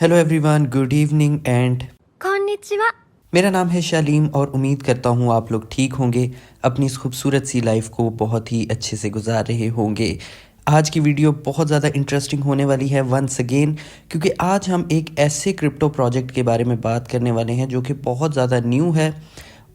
Hello everyone, good evening and こんにちは。 मेरा नाम है शालीम और उम्मीद करता हूँ आप लोग ठीक होंगे, अपनी इस खूबसूरत सी लाइफ को बहुत ही अच्छे से गुजार रहे होंगे। आज की वीडियो बहुत ज़्यादा इंटरेस्टिंग होने वाली है वंस अगेन, क्योंकि आज हम एक ऐसे क्रिप्टो प्रोजेक्ट के बारे में बात करने वाले हैं जो कि बहुत ज़्यादा न्यू है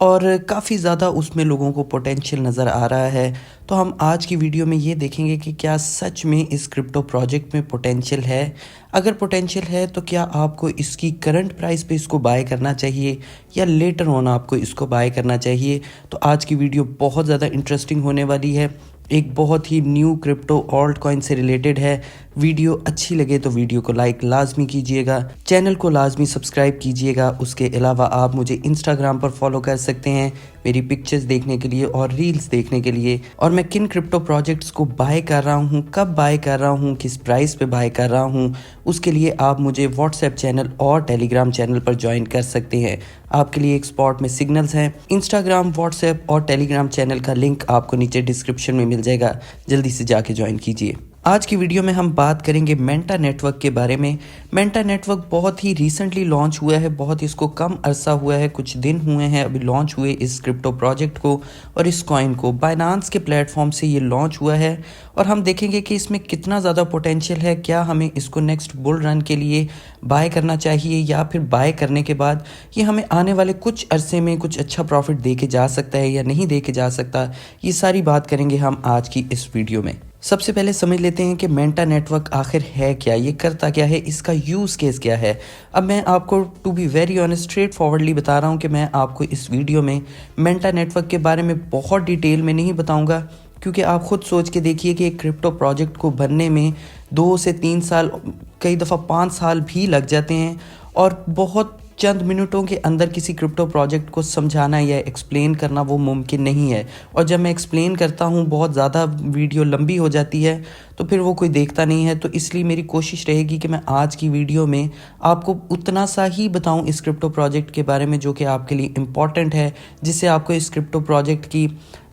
और काफ़ी ज़्यादा उसमें लोगों को पोटेंशियल नज़र आ रहा है। तो हम आज की वीडियो में ये देखेंगे कि क्या सच में इस क्रिप्टो प्रोजेक्ट में पोटेंशियल है। अगर पोटेंशियल है तो क्या आपको इसकी करंट प्राइस पे इसको बाय करना चाहिए या लेटर ऑन आपको इसको बाय करना चाहिए। तो आज की वीडियो बहुत ज़्यादा इंटरेस्टिंग होने वाली है, एक बहुत ही न्यू क्रिप्टो ऑल्ट कॉइन से रिलेटेड है। वीडियो अच्छी लगे तो वीडियो को लाइक लाजमी कीजिएगा, चैनल को लाजमी सब्सक्राइब कीजिएगा। उसके अलावा आप मुझे इंस्टाग्राम पर फॉलो कर सकते हैं मेरी पिक्चर्स देखने के लिए और रील्स देखने के लिए, और मैं किन क्रिप्टो प्रोजेक्ट्स को बाय कर रहा हूँ, कब बाय कर रहा हूँ, किस प्राइस पे बाय कर रहा हूँ, उसके लिए आप मुझे व्हाट्सएप चैनल और टेलीग्राम चैनल पर ज्वाइन कर सकते हैं। आपके लिए एक स्पॉट में सिग्नल्स हैं। इंस्टाग्राम, व्हाट्सएप और टेलीग्राम चैनल का लिंक आपको नीचे डिस्क्रिप्शन में मिल जाएगा, जल्दी से जाके ज्वाइन कीजिए। आज की वीडियो में हम बात करेंगे मेंटा नेटवर्क के बारे में। मेंटा नेटवर्क बहुत ही रिसेंटली लॉन्च हुआ है, बहुत इसको कम अरसा हुआ है, कुछ दिन हुए हैं अभी लॉन्च हुए इस क्रिप्टो प्रोजेक्ट को और इस कॉइन को। बाइनांस के प्लेटफॉर्म से ये लॉन्च हुआ है और हम देखेंगे कि इसमें कितना ज़्यादा पोटेंशियल है, क्या हमें इसको नेक्स्ट बुल रन के लिए बाय करना चाहिए या फिर बाय करने के बाद ये हमें आने वाले कुछ अरसे में कुछ अच्छा प्रॉफिट दे के जा सकता है या नहीं दे के जा सकता। ये सारी बात करेंगे हम आज की इस वीडियो में। सबसे पहले समझ लेते हैं कि मेंटा नेटवर्क आखिर है क्या, ये करता क्या है, इसका यूज़ केस क्या है। अब मैं आपको to be very honest straightforwardly बता रहा हूँ कि मैं आपको इस वीडियो में मेंटा नेटवर्क के बारे में बहुत डिटेल में नहीं बताऊँगा, क्योंकि आप खुद सोच के देखिए कि एक क्रिप्टो प्रोजेक्ट को बनने में 2 से 3 साल, कई दफ़ा 5 साल भी लग जाते हैं और बहुत चंद मिनटों के अंदर किसी क्रिप्टो प्रोजेक्ट को समझाना या एक्सप्लेन करना वो मुमकिन नहीं है। और जब मैं एक्सप्लेन करता हूँ बहुत ज़्यादा वीडियो लंबी हो जाती है तो फिर वो कोई देखता नहीं है। तो इसलिए मेरी कोशिश रहेगी कि मैं आज की वीडियो में आपको उतना सा ही बताऊँ इस क्रिप्टो प्रोजेक्ट के बारे में जो कि आपके लिए इम्पॉर्टेंट है, जिससे आपको इस क्रिप्टो प्रोजेक्ट की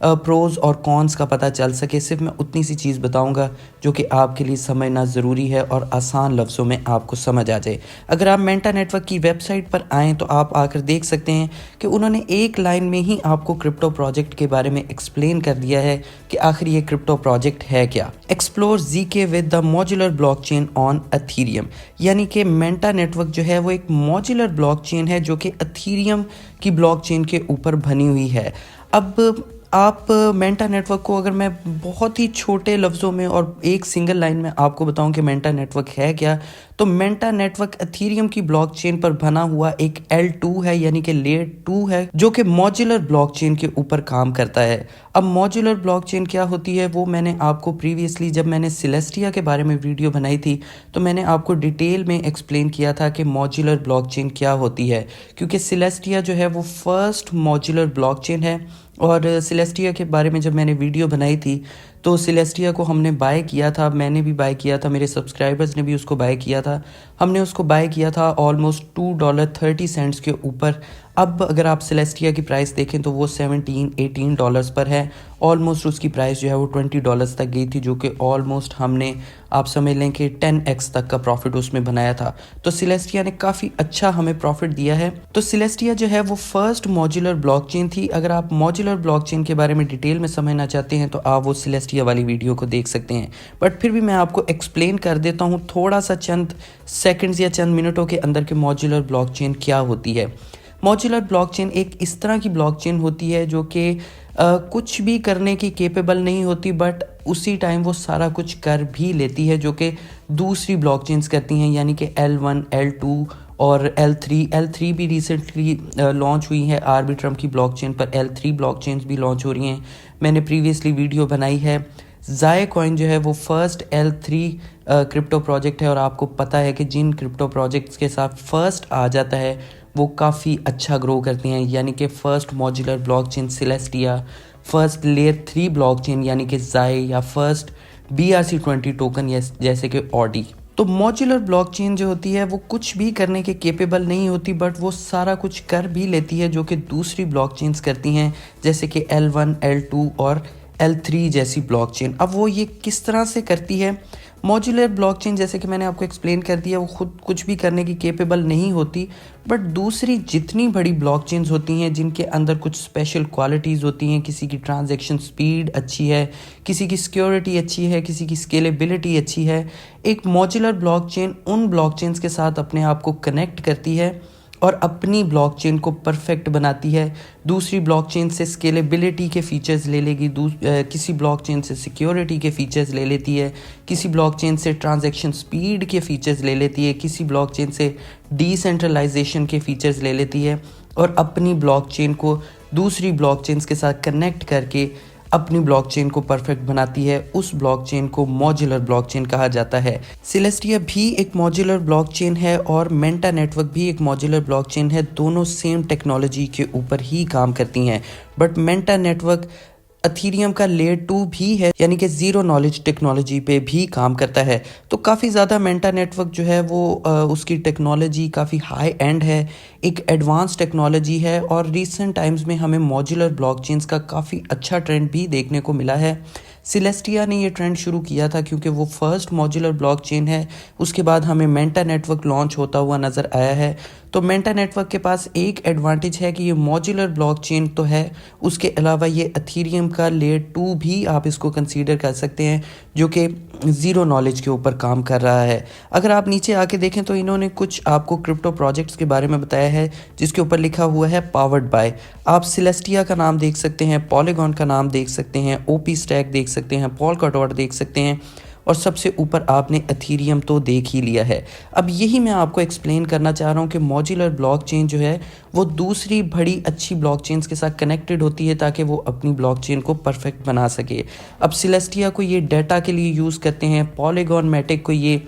प्रोज और कॉन्स का पता चल सके। सिर्फ मैं उतनी सी चीज़ बताऊंगा जो कि आपके लिए समझना ज़रूरी है और आसान लफ्ज़ों में आपको समझ आ जाए। अगर आप मेंटा नेटवर्क की वेबसाइट पर आएँ तो आप आकर देख सकते हैं कि उन्होंने एक लाइन में ही आपको क्रिप्टो प्रोजेक्ट के बारे में एक्सप्लेन कर दिया है कि आखिर ये क्रिप्टो प्रोजेक्ट है क्या। Explore ZK with the modular blockchain on Ethereum, यानी कि मेंटा नेटवर्क जो है वो एक मॉड्यूलर ब्लॉकचेन है जो कि एथीरियम की ब्लॉकचेन के ऊपर बनी हुई है। अब आप मेंटा नेटवर्क को अगर मैं बहुत ही छोटे लफ्ज़ों में और एक सिंगल लाइन में आपको बताऊं कि मेंटा नेटवर्क है क्या, तो मेंटा नेटवर्क एथीरियम की ब्लॉकचेन पर बना हुआ एक L2 है, यानी कि लेयर 2 है, जो कि मॉड्यूलर ब्लॉकचेन के ऊपर काम करता है। अब मॉड्यूलर ब्लॉकचेन क्या होती है वो मैंने आपको प्रीवियसली जब मैंने सिलेस्टिया के बारे में वीडियो बनाई थी तो मैंने आपको डिटेल में एक्सप्लेन किया था कि मॉड्यूलर ब्लॉकचेन क्या होती है, क्योंकि सिलेस्टिया जो है वो फर्स्ट मॉड्यूलर ब्लॉकचेन है। और सिलेस्टिया के बारे में जब मैंने वीडियो बनाई थी तो सिलेस्टिया को हमने बाय किया था, मैंने भी बाय किया था, मेरे सब्सक्राइबर्स ने भी उसको बाय किया था। हमने उसको बाय किया था ऑलमोस्ट $2.30 के ऊपर। अब अगर आप सिलेस्टिया की प्राइस देखें तो वो $17-18 पर है। ऑलमोस्ट उसकी प्राइस जो है वो $20 तक गई थी, जो कि ऑलमोस्ट हमने, आप समझ लें कि 10x तक का प्रॉफिट उसमें बनाया था। तो सिलेस्टिया ने काफ़ी अच्छा हमें प्रॉफिट दिया है। तो सिलेस्टिया जो है वो फर्स्ट मॉड्यूलर ब्लॉकचेन थी। अगर आप मॉड्यूलर ब्लॉकचेन के बारे में डिटेल में समझना चाहते हैं तो आप वो सिलेस्टिया वाली वीडियो को देख सकते हैं, बट फिर भी मैं आपको एक्सप्लेन कर देता हूँ थोड़ा सा, चंद सेकंड्स या चंद मिनटों के अंदर के मॉड्यूलर ब्लॉकचेन क्या होती है। मॉड्यूलर ब्लॉकचेन एक इस तरह की ब्लॉकचेन होती है जो कि कुछ भी करने की केपेबल नहीं होती, बट उसी टाइम वो सारा कुछ कर भी लेती है जो कि दूसरी ब्लॉकचेन्स करती हैं, यानी कि L1, L2 और L3 भी रिसेंटली लॉन्च हुई है। आर्बिट्रम की ब्लॉकचेन पर L3 ब्लॉकचेन्स भी लॉन्च हो रही हैं। मैंने प्रीवियसली वीडियो बनाई है। ज़ाय कॉइन जो है वो फर्स्ट L3 क्रिप्टो प्रोजेक्ट है और आपको पता है कि जिन क्रिप्टो प्रोजेक्ट्स के साथ फर्स्ट आ जाता है वो काफ़ी अच्छा ग्रो करते हैं, यानी कि first modular blockchain Celestia, first layer 3 blockchain यानी कि ज़ाय, या फर्स्ट BRC20 टोकन जैसे कि ऑडी। तो मॉड्यूलर ब्लॉकचेन जो होती है वो कुछ भी करने के केपेबल नहीं होती, बट वो सारा कुछ कर भी लेती है जो कि दूसरी ब्लॉकचेन्स करती हैं, जैसे कि L1, L2 और L3 जैसी ब्लॉकचेन। अब वो ये किस तरह से करती है मॉड्यूलर ब्लॉकचेन जैसे कि मैंने आपको एक्सप्लेन कर दिया वो खुद कुछ भी करने की केपेबल नहीं होती, बट दूसरी जितनी बड़ी ब्लॉकचेन्स होती हैं जिनके अंदर कुछ स्पेशल क्वालिटीज़ होती हैं, किसी की ट्रांजैक्शन स्पीड अच्छी है, किसी की सिक्योरिटी अच्छी है, किसी की स्केलेबिलिटी अच्छी है, एक मॉड्यूलर ब्लॉकचेन उन ब्लॉकचेन्स के साथ अपने आप को कनेक्ट करती है और अपनी ब्लॉकचेन को परफेक्ट बनाती है। दूसरी ब्लॉकचेन से स्केलेबिलिटी के फीचर्स ले लेगी, किसी ब्लॉकचेन से सिक्योरिटी के फीचर्स ले लेती है, किसी ब्लॉकचेन से ट्रांजैक्शन स्पीड के फीचर्स ले लेती है, किसी ब्लॉकचेन से डिसेंट्रलाइजेशन के फीचर्स ले लेती है और अपनी ब्लॉकचेन को दूसरी ब्लॉकचेन्स के साथ कनेक्ट करके अपनी ब्लॉकचेन को परफेक्ट बनाती है। उस ब्लॉकचेन को मॉड्यूलर ब्लॉकचेन कहा जाता है। सिलेस्टिया भी एक मॉड्यूलर ब्लॉकचेन है और मेंटा नेटवर्क भी एक मॉड्यूलर ब्लॉकचेन है। दोनों सेम टेक्नोलॉजी के ऊपर ही काम करती हैं, बट मेंटा नेटवर्क अथीरियम का लेयर 2 भी है, यानी कि ज़ीरो नॉलेज टेक्नोलॉजी पे भी काम करता है। तो काफ़ी ज़्यादा मेंटा नेटवर्क जो है वो उसकी टेक्नोलॉजी काफ़ी हाई एंड है, एक एडवांस टेक्नोलॉजी है और रिसेंट टाइम्स में हमें मॉड्यूलर ब्लॉकचेन्स का काफ़ी अच्छा ट्रेंड भी देखने को मिला है। सिलेस्टिया ने ये ट्रेंड शुरू किया था क्योंकि वो फर्स्ट मॉड्यूलर ब्लॉकचेन है। उसके बाद हमें मेंटा नेटवर्क लॉन्च होता हुआ नज़र आया है। तो मेंटा नेटवर्क के पास एक एडवांटेज है कि ये मॉड्यूलर ब्लॉकचेन तो है, उसके अलावा ये अथीरियम का लेयर 2 भी आप इसको कंसीडर कर सकते हैं, जो कि ज़ीरो नॉलेज के ऊपर काम कर रहा है। अगर आप नीचे आके देखें तो इन्होंने कुछ आपको क्रिप्टो प्रोजेक्ट्स के बारे में बताया है जिसके ऊपर लिखा हुआ है पावर्ड बाय। आप सिलेस्टिया का नाम देख सकते हैं, पॉलीगॉन का नाम देख सकते हैं, ओपी स्टैक देख सकते हैं, पोलकाडॉट देख सकते हैं और सबसे ऊपर आपने अथीरियम तो देख ही लिया है। अब यही मैं आपको एक्सप्लेन करना चाह रहा हूँ कि मॉड्यूलर ब्लॉकचेन जो है वो दूसरी बड़ी अच्छी ब्लॉकचेन्स के साथ कनेक्टेड होती है ताकि वो अपनी ब्लॉकचेन को परफेक्ट बना सके। अब सिलेस्टिया को ये डाटा के लिए यूज़ करते हैं, पॉलीगॉन मैटिक को ये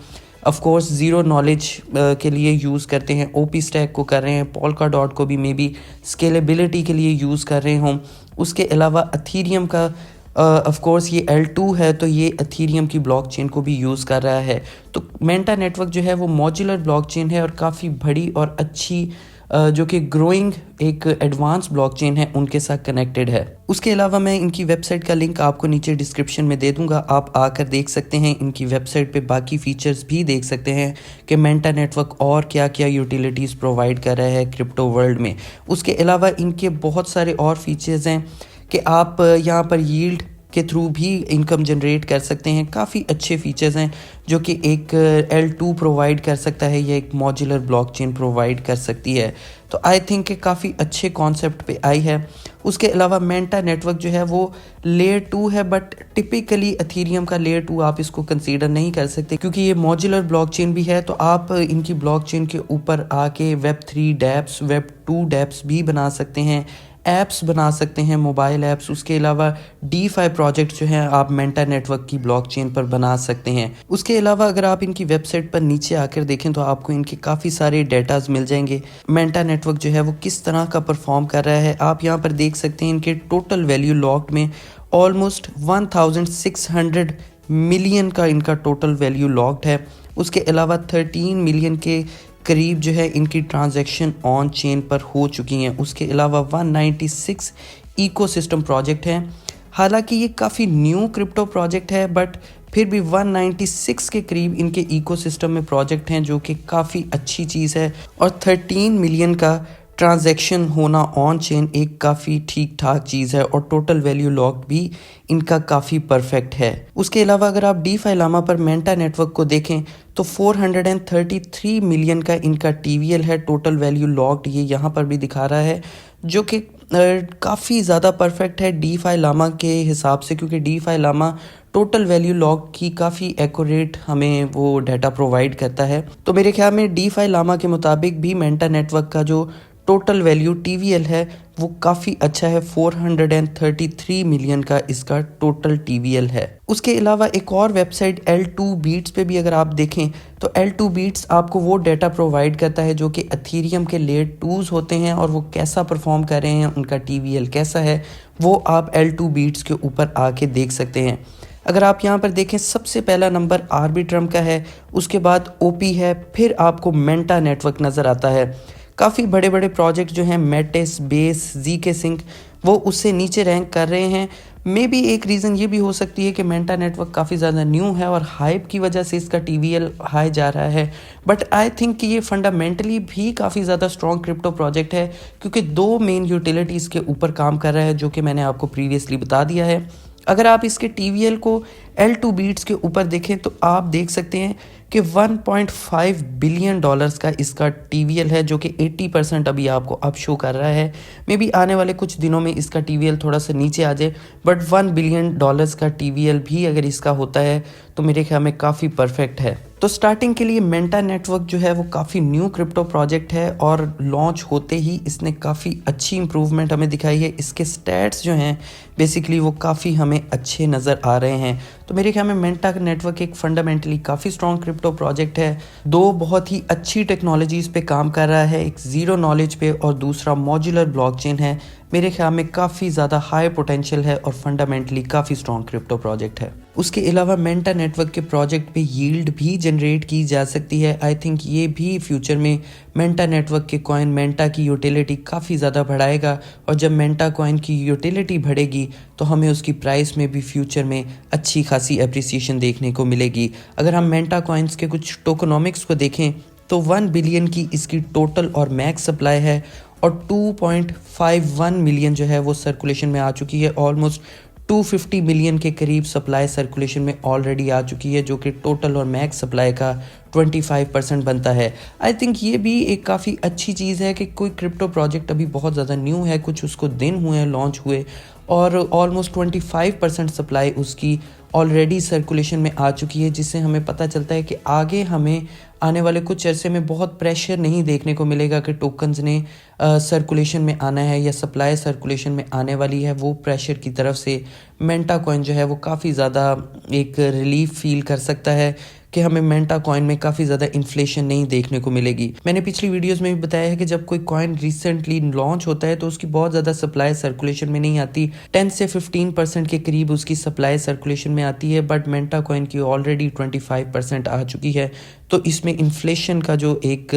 ऑफ कोर्स ज़ीरो नॉलेज के लिए यूज़ करते हैं, ओपी स्टैक को कर रहे हैं, पोलकाडॉट को भी मे बी स्केलेबिलिटी के लिए यूज़ कर रहे हों। उसके अलावा अथीरियम का ऑफ कोर्स ये L2 है तो ये अथीरियम की ब्लॉकचेन को भी यूज़ कर रहा है। तो मेंटा नेटवर्क जो है वो मॉड्यूलर ब्लॉकचेन है और काफ़ी बड़ी और अच्छी जो कि ग्रोइंग एक एडवांस ब्लॉकचेन है उनके साथ कनेक्टेड है। उसके अलावा मैं इनकी वेबसाइट का लिंक आपको नीचे डिस्क्रिप्शन में दे दूंगा, आप आकर देख सकते हैं। इनकी वेबसाइट पे बाकी फीचर्स भी देख सकते हैं कि मेंटा नेटवर्क और क्या क्या यूटिलिटीज़ प्रोवाइड कर रहा है क्रिप्टो वर्ल्ड में। उसके अलावा इनके बहुत सारे और फीचर्स हैं कि आप यहाँ पर यील्ड के थ्रू भी इनकम जनरेट कर सकते हैं। काफ़ी अच्छे फीचर्स हैं जो कि एक L2 प्रोवाइड कर सकता है या एक मॉड्यूलर ब्लॉकचेन प्रोवाइड कर सकती है। तो आई थिंक कि काफ़ी अच्छे कॉन्सेप्ट पे आई है। उसके अलावा मेंटा नेटवर्क जो है वो लेयर 2 है, बट टिपिकली अथीरियम का लेयर 2 आप इसको कंसीडर नहीं कर सकते क्योंकि ये मॉड्यूलर ब्लॉकचेन भी है। तो आप इनकी ब्लॉकचेन के ऊपर आके Web3 डैप्स, Web2 डैप्स भी बना सकते हैं, ऐप्स बना सकते हैं, मोबाइल ऐप्स। उसके अलावा DeFi प्रोजेक्ट जो हैं आप मेंटा नेटवर्क की ब्लॉकचेन पर बना सकते हैं। उसके अलावा अगर आप इनकी वेबसाइट पर नीचे आकर देखें तो आपको इनके काफ़ी सारे डेटाज मिल जाएंगे, मेंटा नेटवर्क जो है वो किस तरह का परफॉर्म कर रहा है। आप यहाँ पर देख सकते हैं इनके टोटल वैल्यू लॉक्ड में ऑलमोस्ट 1600 मिलियन का इनका टोटल वैल्यू लॉक्ड है। उसके अलावा 13 मिलियन के करीब जो है इनकी ट्रांजैक्शन ऑन चेन पर हो चुकी हैं। उसके अलावा 196 इकोसिस्टम प्रोजेक्ट हैं। हालांकि ये काफ़ी न्यू क्रिप्टो प्रोजेक्ट है, बट फिर भी 196 के करीब इनके इकोसिस्टम में प्रोजेक्ट हैं जो कि काफ़ी अच्छी चीज़ है। और 13 मिलियन का ट्रांजैक्शन होना ऑन चेन एक काफ़ी ठीक ठाक चीज़ है और टोटल वैल्यू लॉक्ड भी इनका काफ़ी परफेक्ट है। उसके अलावा अगर आप DeFi llama पर मेंटा नेटवर्क को देखें तो 433 मिलियन का इनका TVL है, टोटल वैल्यू लॉक्ड ये यहाँ पर भी दिखा रहा है, जो कि काफ़ी ज़्यादा परफेक्ट है DeFi llama के हिसाब से, क्योंकि DeFi llama total value lock की काफ़ी एक्यूरेट हमें वो डाटा प्रोवाइड करता है। तो मेरे ख्याल में DeFi llama के मुताबिक भी मेंटा नेटवर्क का जो टोटल वैल्यू TVL है वो काफ़ी अच्छा है। 433 मिलियन का इसका टोटल TVL है। उसके अलावा एक और वेबसाइट L2 बीट्स पे भी अगर आप देखें तो L2 बीट्स आपको वो डाटा प्रोवाइड करता है जो कि अथीरियम के लेयर 2s होते हैं और वो कैसा परफॉर्म कर रहे हैं, उनका TVL कैसा है, वो आप L2 बीट्स के ऊपर आके देख सकते हैं। अगर आप यहाँ पर देखें सबसे पहला नंबर आर्बिट्रम का है, उसके बाद OP है, फिर आपको मेंटा नेटवर्क नज़र आता है। काफ़ी बड़े बड़े प्रोजेक्ट जो हैं मेटिस, बेस, ZK Sync वो उससे नीचे रैंक कर रहे हैं, मे बी एक रीज़न ये भी हो सकती है कि मेंटा नेटवर्क काफ़ी ज़्यादा न्यू है और हाइप की वजह से इसका TVL हाई जा रहा है। बट आई थिंक कि ये फंडामेंटली भी काफ़ी ज़्यादा स्ट्रॉन्ग क्रिप्टो प्रोजेक्ट है, क्योंकि दो मेन यूटिलिटीज़ के ऊपर काम कर रहा है, जो कि मैंने आपको प्रीवियसली बता दिया है। अगर आप इसके TVL को L2 बीट्स के ऊपर देखें तो आप देख सकते हैं कि 1.5 बिलियन डॉलर्स का इसका TVL है, जो कि 80% अभी आपको अब शो कर रहा है। मे बी आने वाले कुछ दिनों में इसका TVL थोड़ा सा नीचे आ जाए, बट 1 बिलियन डॉलर्स का TVL भी अगर इसका होता है तो मेरे ख्याल में काफ़ी परफेक्ट है। तो स्टार्टिंग के लिए मेंटा नेटवर्क जो है वो काफ़ी न्यू क्रिप्टो प्रोजेक्ट है और लॉन्च होते ही इसने काफ़ी अच्छी इंप्रूवमेंट हमें दिखाई है। इसके स्टैट्स जो हैं बेसिकली वो काफ़ी हमें अच्छे नज़र आ रहे हैं। तो मेरे ख्याल में मेंटा नेटवर्क एक फंडामेंटली काफ़ी स्ट्रॉन्ग क्रिप्टो प्रोजेक्ट है। दो बहुत ही अच्छी टेक्नोलॉजीज़ पे काम कर रहा है, एक ज़ीरो नॉलेज पे और दूसरा मॉड्यूलर ब्लॉकचेन है। मेरे ख्याल में काफ़ी ज़्यादा हाई पोटेंशियल है और फंडामेंटली काफ़ी स्ट्रॉन्ग क्रिप्टो प्रोजेक्ट है। उसके अलावा मेंटा नेटवर्क के प्रोजेक्ट पे यील्ड भी जनरेट की जा सकती है। आई थिंक ये भी फ्यूचर में मेंटा नेटवर्क के कॉइन मेंटा की यूटिलिटी काफ़ी ज़्यादा बढ़ाएगा, और जब मेंटा कॉइन की यूटिलिटी बढ़ेगी तो हमें उसकी प्राइस में भी फ्यूचर में अच्छी खासी एप्रिसिएशन देखने को मिलेगी। अगर हम मेंटा कॉइन्स के कुछ टोकनॉमिक्स को देखें तो 1 बिलियन की इसकी टोटल और मैक्स सप्लाई है और 2.51 मिलियन जो है वो सर्कुलेशन में आ चुकी है। ऑलमोस्ट 250 मिलियन के करीब सप्लाई सर्कुलेशन में ऑलरेडी आ चुकी है, जो कि टोटल और मैक्स सप्लाई का 25% बनता है। आई थिंक ये भी एक काफ़ी अच्छी चीज़ है कि कोई क्रिप्टो प्रोजेक्ट अभी बहुत ज़्यादा न्यू है, कुछ उसको दिन हुए हैं लॉन्च हुए, और ऑलमोस्ट 25% सप्लाई उसकी ऑलरेडी सर्कुलेशन में आ चुकी है, जिससे हमें पता चलता है कि आगे हमें आने वाले कुछ अरसे में बहुत प्रेशर नहीं देखने को मिलेगा कि टोकन्स ने सर्कुलेशन में आना है या सप्लाई सर्कुलेशन में आने वाली है। वो प्रेशर की तरफ से मेंटा कॉइन जो है वो काफ़ी ज़्यादा एक रिलीफ फील कर सकता है कि हमें मेंटा कॉइन में काफ़ी ज़्यादा इन्फ्लेशन नहीं देखने को मिलेगी। मैंने पिछली वीडियोस में भी बताया है कि जब कोई कॉइन रिसेंटली लॉन्च होता है तो उसकी बहुत ज़्यादा सप्लाई सर्कुलेशन में नहीं आती, 10 से 15% के करीब उसकी सप्लाई सर्कुलेशन में आती है, बट मेंटा कॉइन की ऑलरेडी 25% आ चुकी है। तो इसमें इन्फ्लेशन का जो एक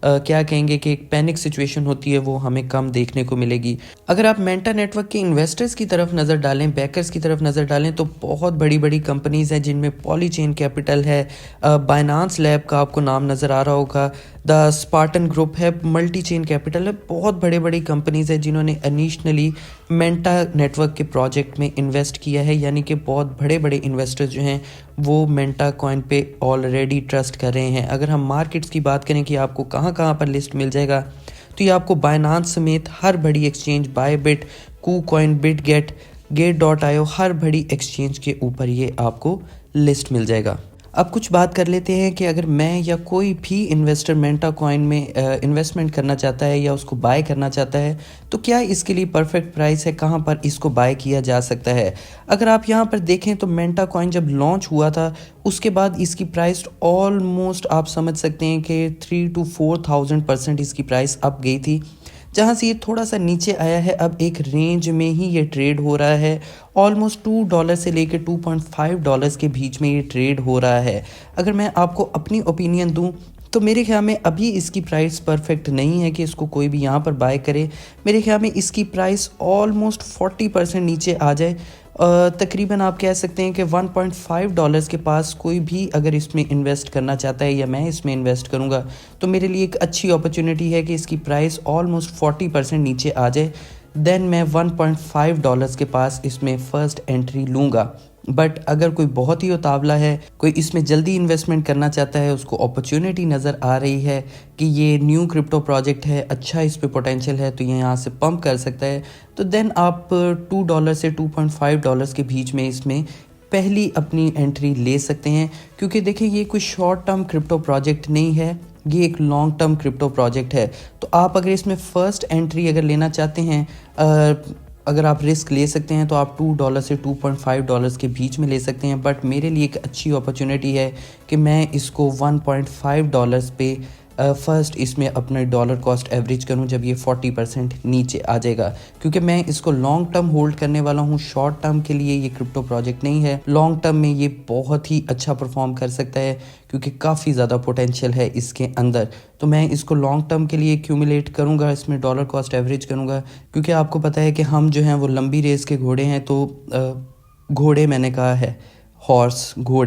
क्या कहेंगे कि एक पैनिक सिचुएशन होती है वो हमें कम देखने को मिलेगी। अगर आप मेंटा नेटवर्क के इन्वेस्टर्स की तरफ नज़र डालें, बैकर्स की तरफ नज़र डालें, तो बहुत बड़ी बड़ी कंपनीज़ हैं जिनमें पॉलीचेन कैपिटल है, बाइनांस लैब का आपको नाम नज़र आ रहा होगा, द स्पार्टन ग्रुप है, मल्टी चेन कैपिटल है। बहुत बड़े बड़ी कंपनीज़ हैं जिन्होंने इनिशियली मेंटा नेटवर्क के प्रोजेक्ट में इन्वेस्ट किया है, यानी कि बहुत बड़े बड़े इन्वेस्टर्स जो हैं वो मेंटा कॉइन पे ऑलरेडी ट्रस्ट कर रहे हैं। अगर हम मार्केट्स की बात करें कि आपको कहाँ कहाँ पर लिस्ट मिल जाएगा, तो ये आपको बाइनांस समेत हर बड़ी एक्सचेंज, बायबिट, कूकॉइन, बिटगेट, गेट.io, हर बड़ी एक्सचेंज के ऊपर ये आपको लिस्ट मिल जाएगा। अब कुछ बात कर लेते हैं कि अगर मैं या कोई भी इन्वेस्टर मेंटा कॉइन में इन्वेस्टमेंट करना चाहता है या उसको बाय करना चाहता है, तो क्या इसके लिए परफेक्ट प्राइस है, कहाँ पर इसको बाय किया जा सकता है। अगर आप यहाँ पर देखें तो मेंटा कॉइन जब लॉन्च हुआ था उसके बाद इसकी प्राइस ऑलमोस्ट आप समझ सकते हैं कि 3,000 to 4,000% इसकी प्राइस अप गई थी, जहाँ से ये थोड़ा सा नीचे आया है। अब एक रेंज में ही ये ट्रेड हो रहा है, ऑलमोस्ट $2 से लेकर $2.5 के बीच में ये ट्रेड हो रहा है। अगर मैं आपको अपनी ओपिनियन दूं तो मेरे ख्याल में अभी इसकी प्राइस परफेक्ट नहीं है कि इसको कोई भी यहाँ पर बाय करे। मेरे ख्याल में इसकी प्राइस ऑलमोस्ट 40% नीचे आ जाए, तकरीबन आप कह सकते हैं कि $1.5 के पास कोई भी अगर इसमें इन्वेस्ट करना चाहता है या मैं इसमें इन्वेस्ट करूंगा, तो मेरे लिए एक अच्छी अपॉर्चुनिटी है कि इसकी प्राइस ऑलमोस्ट 40% नीचे आ जाए, देन मैं $1.5 के पास इसमें फ़र्स्ट एंट्री लूँगा। बट अगर कोई बहुत ही उतावला है, कोई इसमें जल्दी इन्वेस्टमेंट करना चाहता है, उसको अपॉर्चुनिटी नज़र आ रही है कि ये न्यू क्रिप्टो प्रोजेक्ट है, अच्छा इस पे पोटेंशियल है, तो ये यहाँ से पंप कर सकता है, तो देन आप $2 से $2.5 के बीच में इसमें पहली अपनी एंट्री ले सकते हैं। क्योंकि देखिए ये कोई शॉर्ट टर्म क्रिप्टो प्रोजेक्ट नहीं है, ये एक लॉन्ग टर्म क्रिप्टो प्रोजेक्ट है। तो आप अगर इसमें फ़र्स्ट एंट्री अगर लेना चाहते हैं, अगर आप रिस्क ले सकते हैं तो आप $2 से $2.5 के बीच में ले सकते हैं। बट मेरे लिए एक अच्छी अपॉर्चुनिटी है कि मैं इसको $1.5 पे फ़र्स्ट इसमें अपने डॉलर कॉस्ट एवरेज करूं जब ये 40% नीचे आ जाएगा, क्योंकि मैं इसको लॉन्ग टर्म होल्ड करने वाला हूं। शॉर्ट टर्म के लिए ये क्रिप्टो प्रोजेक्ट नहीं है। लॉन्ग टर्म में ये बहुत ही अच्छा परफॉर्म कर सकता है, क्योंकि काफ़ी ज़्यादा पोटेंशियल है इसके अंदर। तो मैं इसको लॉन्ग टर्म के लिए एक्यूमुलेट करूँगा, इसमें डॉलर कॉस्ट एवरेज करूँगा, क्योंकि आपको पता है कि हम जो हैं वो लंबी रेस के घोड़े हैं। तो घोड़े मैंने कहा है, हॉर्स, घोड़े